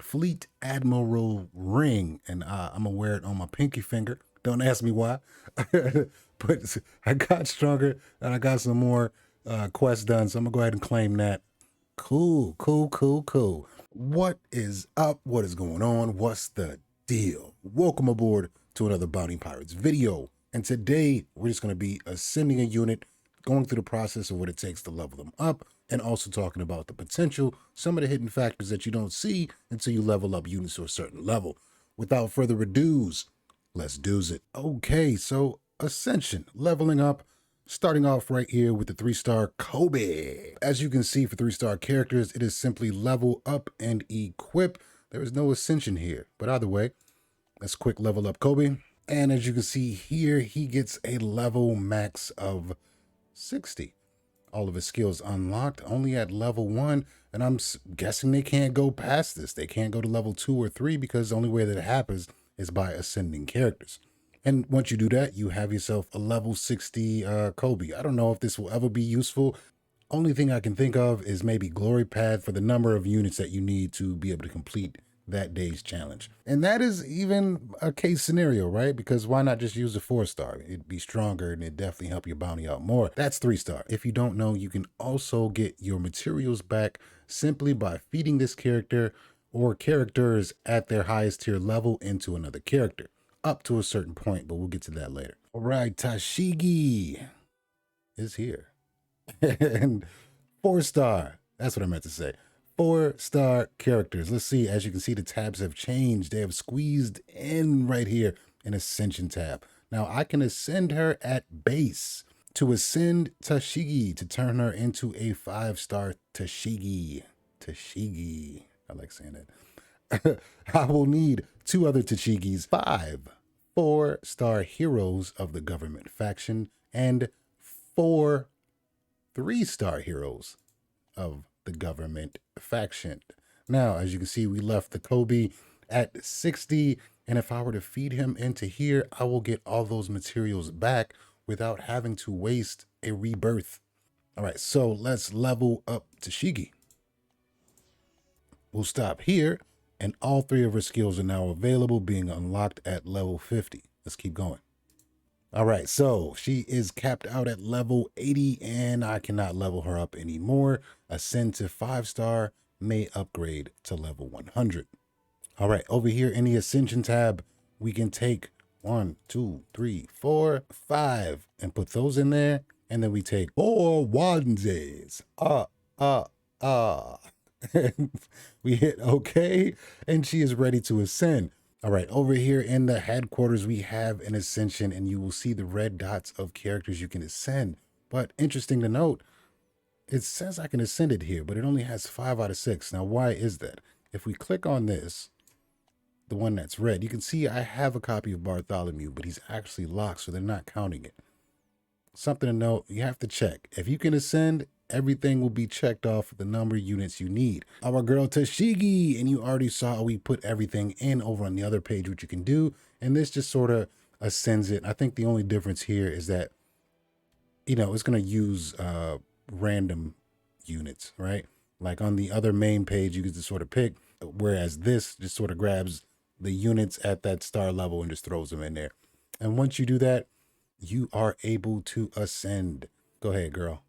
Fleet Admiral ring, and I'm gonna wear it on my pinky finger. Don't ask me why, but I got stronger and I got some more quests done, so I'm gonna go ahead and claim that. Cool, cool, cool, cool. What is up? What is going on? What's the deal? Welcome aboard to another Bounty Pirates video. And today we're just going to be ascending a unit, going through the process of what it takes to level them up, and also talking about the potential, some of the hidden factors that you don't see until you level up units to a certain level. Without further ado, let's do it. Okay, so Ascension, leveling up. Starting off right here with the 3-star Kobe. As you can see for 3-star characters, it is simply level up and equip. There is no ascension here, but either way, let's quick level up Kobe. And as you can see here, he gets a level max of 60. All of his skills unlocked only at level 1, and I'm guessing they can't go past this. They can't go to level 2 or 3 because the only way that it happens is by ascending characters. And once you do that, you have yourself a level 60 Kobe. I don't know if this will ever be useful. Only thing I can think of is maybe Glory Pad for the number of units that you need to be able to complete that day's challenge. And that is even a case scenario, right? Because why not just use a 4-star? It'd be stronger and it'd definitely help your bounty out more. That's 3-star. If you don't know, you can also get your materials back simply by feeding this character or characters at their highest tier level into another character. Up to a certain point, but we'll get to that later. All right, Tashigi is here. And 4-star, that's what I meant to say. 4-star characters. Let's see, as you can see, the tabs have changed. They have squeezed in right here, an Ascension tab. Now, I can ascend her at base. To ascend Tashigi, to turn her into a 5-star Tashigi. Tashigi, I like saying that. I will need 2 other Tashigis, 5 4-star heroes of the government faction, and 4 3-star heroes of the government faction. Now, as you can see, we left the Kobe at 60, and if I were to feed him into here, I will get all those materials back without having to waste a rebirth. All right, so let's level up Tashigi. We'll stop here. And all 3 of her skills are now available, being unlocked at level 50. Let's keep going. All right, so she is capped out at level 80, and I cannot level her up anymore. Ascend to 5-star, may upgrade to level 100. All right, over here in the Ascension tab, we can take 1, 2, 3, 4, 5, and put those in there. And then we take 4 onesies. We hit OK, and she is ready to ascend. All right, over here in the headquarters, we have an ascension, and you will see the red dots of characters you can ascend. But interesting to note, it says I can ascend it here, but it only has 5 out of 6. Now, why is that? If we click on this, the one that's red, you can see I have a copy of Bartholomew, but he's actually locked, so they're not counting it. Something to note, you have to check. If you can ascend, everything will be checked off with the number of units you need. Our girl Tashigi, and you already saw we put everything in over on the other page, which you can do, and this just sort of ascends it. I think the only difference here is that, you know, it's going to use random units, right? Like on the other main page, you get to sort of pick, whereas this just sort of grabs the units at that star level and just throws them in there. And once you do that, you are able to ascend. Go ahead, girl.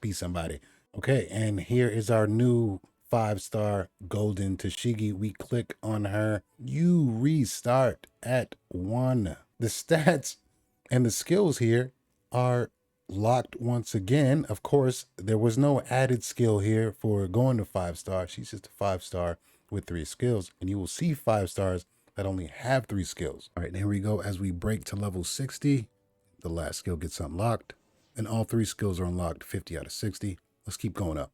Be somebody. Okay, and here is our new 5-star golden Tashigi. We click on her. You restart at 1. The stats and the skills here are locked once again. Of course, there was no added skill here for going to 5-star. She's just a 5-star with 3 skills, and you will see 5-stars that only have 3 skills. All right, here we go. As we break to level 60, the last skill gets unlocked, and all 3 skills are unlocked, 50 out of 60. Let's keep going up.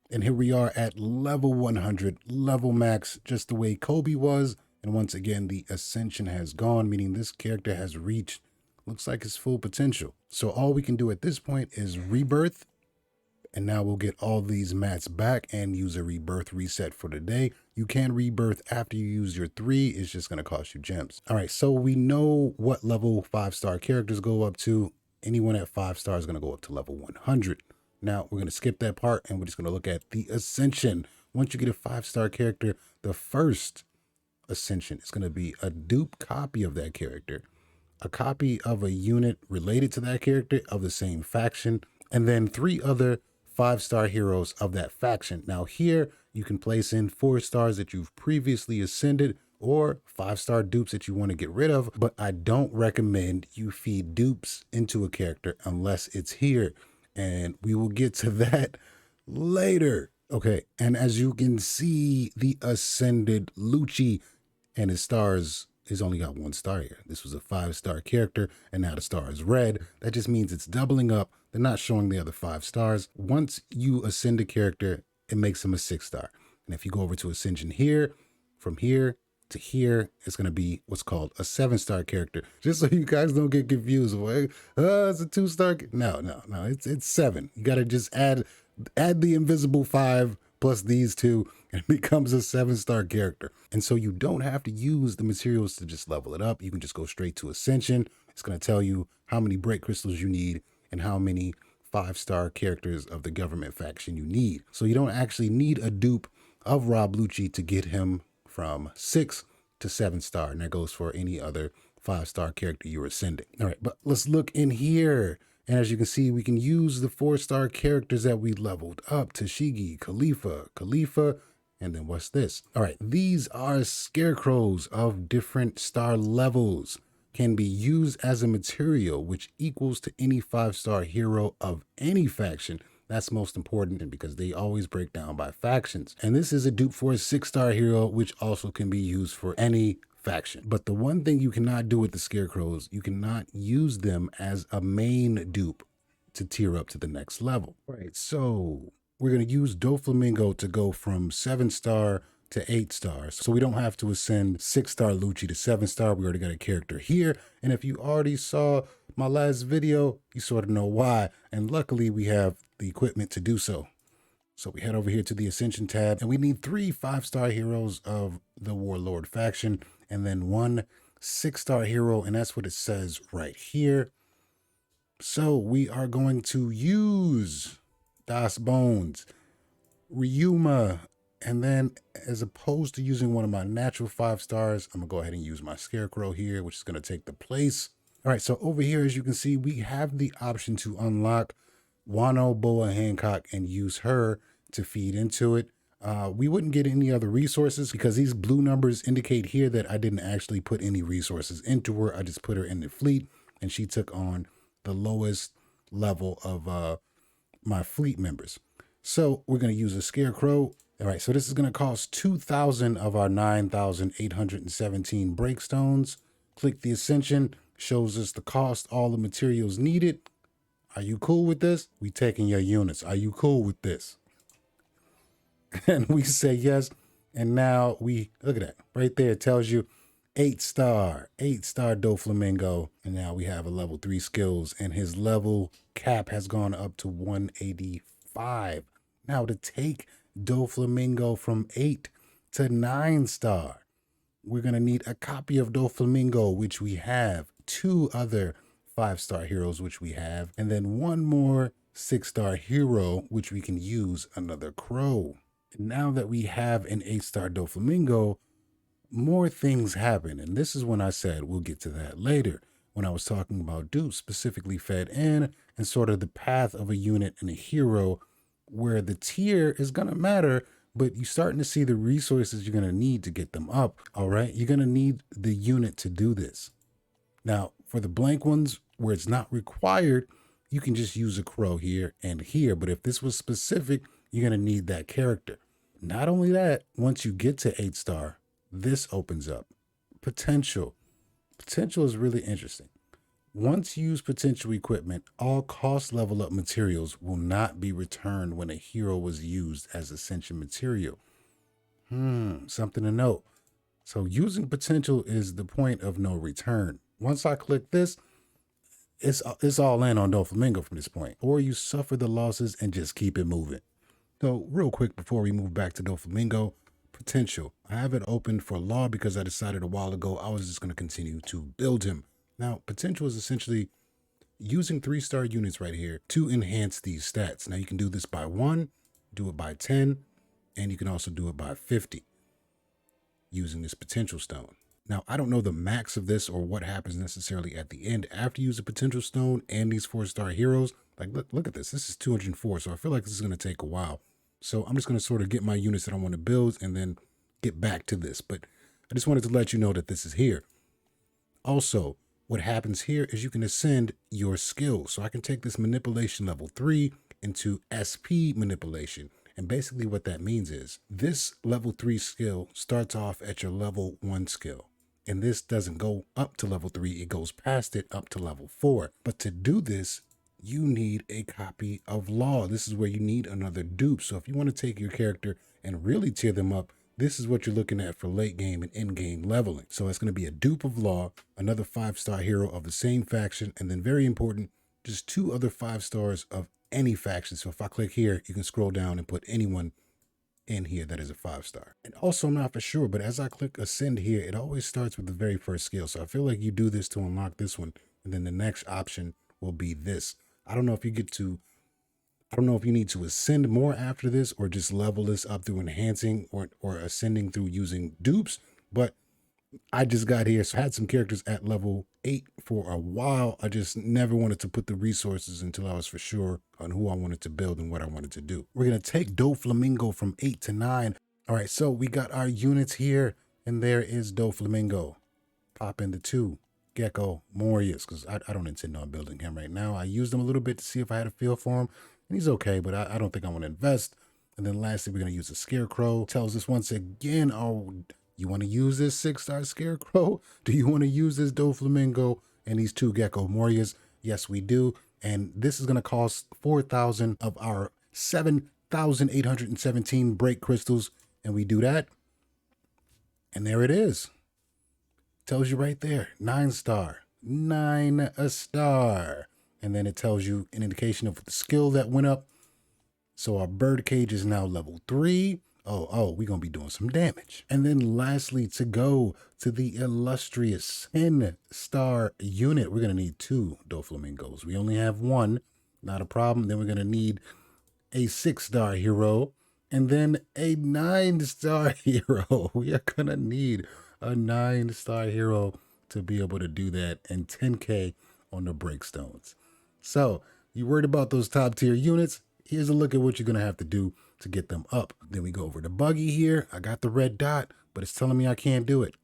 And here we are at level 100, level max, just the way Kobe was. And once again, the ascension has gone, meaning this character has reached, looks like his full potential. So all we can do at this point is rebirth. And now we'll get all these mats back and use a rebirth reset for the day. You can rebirth after you use your 3. It's just going to cost you gems. All right, so we know what level 5-star characters go up to. Anyone at 5-star is going to go up to level 100. Now we're going to skip that part and we're just going to look at the Ascension. once you get a 5-star character, the first Ascension is going to be a dupe copy of that character, a copy of a unit related to that character of the same faction, and then 3 other 5-star heroes of that faction. Now here you can place in 4 stars that you've previously ascended or 5-star dupes that you want to get rid of, but I don't recommend you feed dupes into a character unless it's here, and we will get to that later. Okay, and as you can see, the ascended Lucci and his stars is only got 1 star here. This was a 5-star character, and now the star is red. That just means it's doubling up. They're not showing the other 5 stars. Once you ascend a character, it makes him a 6-star. And if you go over to Ascension here, from here to here, it's going to be what's called a 7-star character. Just so you guys don't get confused. Like, it's a 2-star. No. It's 7. You got to just add the invisible 5 plus these 2, and it becomes a 7-star character. And so you don't have to use the materials to just level it up. You can just go straight to Ascension. It's going to tell you how many break crystals you need and how many 5-star characters of the government faction you need. So you don't actually need a dupe of Rob Lucci to get him from 6 to 7-star. And that goes for any other 5-star character you're ascending. All right, but let's look in here. And as you can see, we can use the 4-star characters that we leveled up. Tashigi, Khalifa, and then what's this? All right, these are scarecrows of different star levels. Can be used as a material, which equals to any 5-star hero of any faction. That's most important because they always break down by factions. And this is a dupe for a 6-star hero, which also can be used for any faction. But the one thing you cannot do with the scarecrows, you cannot use them as a main dupe to tier up to the next level. All right, so we're going to use Doflamingo to go from 7-star to 8 stars. So we don't have to ascend 6-star Lucci to 7-star. We already got a character here. And if you already saw my last video, you sort of know why. And luckily we have the equipment to do so. So we head over here to the Ascension tab, and we need 3 5-star heroes of the Warlord faction, and then 1 6-star hero, and that's what it says right here. So we are going to use Das Bones, Ryuma, and then as opposed to using one of my natural 5 stars, I'm gonna go ahead and use my Scarecrow here, which is gonna take the place. All right, so over here, as you can see, we have the option to unlock Wano Boa Hancock and use her to feed into it. We wouldn't get any other resources because these blue numbers indicate here that I didn't actually put any resources into her. I just put her in the fleet, and she took on the lowest level of my fleet members. So we're going to use a Scarecrow. All right, so this is going to cost 2,000 of our 9,817 breakstones. Click the Ascension, shows us the cost, all the materials needed. Are you cool with this? We taking your units. Are you cool with this? And we say yes. And now we, look at that. Right there, it tells you 8-star Doflamingo. And now we have a level 3 skills. And his level cap has gone up to 185. Now to take Doflamingo from 8 to 9-star, we're going to need a copy of Doflamingo, which we have. 2 other 5-star heroes, which we have, and then 1 more 6-star hero, which we can use, another crow. Now that we have an 8-star Doflamingo, more things happen. And this is when I said we'll get to that later, when I was talking about dupes specifically fed in and sort of the path of a unit and a hero, where the tier is going to matter, but you're starting to see the resources you're going to need to get them up. All right, you're going to need the unit to do this. Now, for the blank ones where it's not required, you can just use a crow here and here. But if this was specific, you're going to need that character. Not only that, once you get to 8-star, this opens up. Potential. Potential is really interesting. Once you use potential equipment, all cost level up materials will not be returned when a hero was used as Ascension material. Something to note. So using potential is the point of no return. Once I click this, it's all in on Doflamingo from this point. Or you suffer the losses and just keep it moving. So real quick before we move back to Doflamingo, potential. I have it open for law because I decided a while ago I was just going to continue to build him. Now, potential is essentially using 3-star units right here to enhance these stats. Now you can do this by 1, do it by 10, And you can also do it by 50 using this potential stone. Now, I don't know the max of this or what happens necessarily at the end after you use a potential stone and these 4-star heroes. Like, look at this. This is 204, so I feel like this is going to take a while. So I'm just going to sort of get my units that I want to build and then get back to this. But I just wanted to let you know that this is here. Also, what happens here is you can ascend your skills. So I can take this manipulation level 3 into SP manipulation. And basically what that means is this level 3 skill starts off at your level 1 skill. And this doesn't go up to level 3, it goes past it up to level 4. But to do this, you need a copy of Law. This is where you need another dupe. So if you want to take your character and really tear them up, this is what you're looking at for late game and end game leveling. So it's going to be a dupe of Law, another 5-star hero of the same faction, and then very important, just 2 other 5 stars of any faction. So if I click here, you can scroll down and put anyone in here that is a 5-star. And also, I'm not for sure, but as I click ascend here, it always starts with the very first skill. So I feel like you do this to unlock this one, and then the next option will be this. I don't know if you need to ascend more after this or just level this up through enhancing or ascending through using dupes, but I just got here, so I had some characters at level 8 for a while. I just never wanted to put the resources until I was for sure on who I wanted to build and what I wanted to do. We're going to take Doflamingo from 8 to 9. All right, so we got our units here, and there is Doflamingo. Pop into 2. Gecko Morius, because I don't intend on building him right now. I used him a little bit to see if I had a feel for him, and he's okay, but I don't think I want to invest. And then lastly, we're going to use a Scarecrow. Tells us once again, oh, you want to use this 6-star Scarecrow? Do you want to use this Doflamingo and these 2 Gecko Morius? Yes, we do. And this is going to cost 4,000 of our 7,817 break crystals. And we do that. And there it is. Tells you right there, 9-star, 9 a star. And then it tells you an indication of the skill that went up. So our birdcage is now level 3. Oh, we're going to be doing some damage. And then lastly, to go to the illustrious 10-star unit, we're going to need 2 Doflamingos. We only have 1, not a problem. Then we're going to need a 6-star hero and then a 9-star hero. We are going to need a 9-star hero to be able to do that, and 10K on the breakstones. So you worried about those top tier units? Here's a look at what you're going to have to do to get them up. Then we go over to Buggy here. I got the red dot, but it's telling me I can't do it.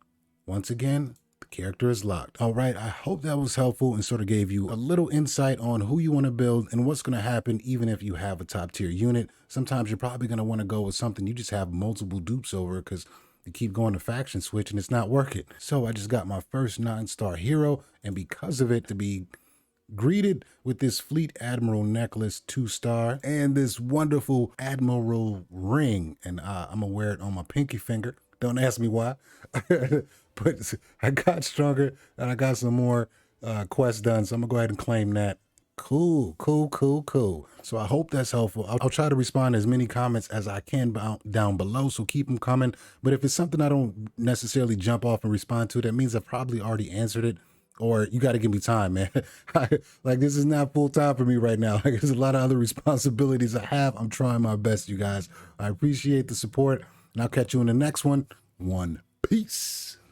Once again, the character is locked. All right, I hope that was helpful and sort of gave you a little insight on who you want to build and what's going to happen even if you have a top tier unit. Sometimes you're probably going to want to go with something you just have multiple dupes over because you keep going to faction switch and it's not working. So I just got my first 9-star hero, and because of it, to be greeted with this Fleet Admiral necklace 2-star and this wonderful Admiral ring, and I'm gonna wear it on my pinky finger. Don't ask me why. But I got stronger and I got some more quests done, so I'm gonna go ahead and claim that. Cool. So I hope that's helpful. I'll try to respond to as many comments as I can down below, so keep them coming. But if it's something I don't necessarily jump off and respond to, that means I've probably already answered it, or you got to give me time, man. Like, this is not full time for me right now. Like, there's a lot of other responsibilities I have. I'm trying my best, you guys. I appreciate the support, and I'll catch you in the next one. Peace.